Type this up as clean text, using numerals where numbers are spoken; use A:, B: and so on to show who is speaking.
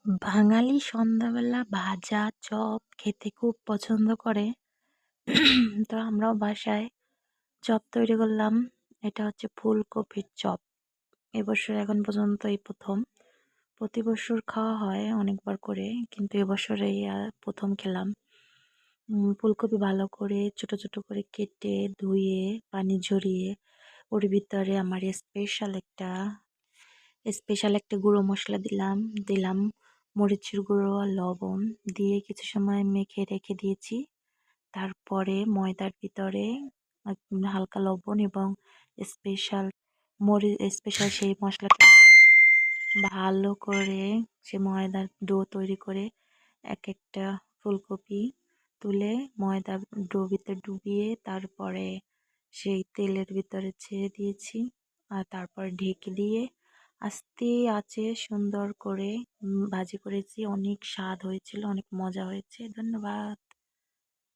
A: বাঙালি সন্ধ্যাবেলা ভাজা চপ খেতে খুব পছন্দ করে। তো আমরাও বাসায় চপ তৈরি করলাম। এটা হচ্ছে ফুলকপির চপ। এবছর এখন পর্যন্ত এই প্রথম। প্রতি বছর খাওয়া হয় অনেকবার করে, কিন্তু এবছর এই প্রথম খেলাম। ফুলকপি ভালো করে ছোট ছোট করে কেটে ধুয়ে পানি ঝরিয়ে ওর ভিতরে আমার স্পেশাল একটা গুঁড়ো মশলা দিলাম মরিচের গুঁড়ো আর লবণ দিয়ে কিছু সময় মেখে রেখে দিয়েছি। তারপরে ময়দার ভিতরে হালকা লবণ এবং স্পেশাল স্পেশাল সেই মশলাটা ভালো করে সে ময়দার ডো তৈরি করে এক একটা ফুলকপি তুলে ময়দা ডো ভিতরে ডুবিয়ে তারপরে সেই তেলের ভিতরে ছেড়ে দিয়েছি। আর তারপর ঢেকে দিয়ে আস্তে আঁচে সুন্দর করে ভাজি করেছি। অনেক স্বাদ হয়েছিল, অনেক মজা হয়েছে। ধন্যবাদ।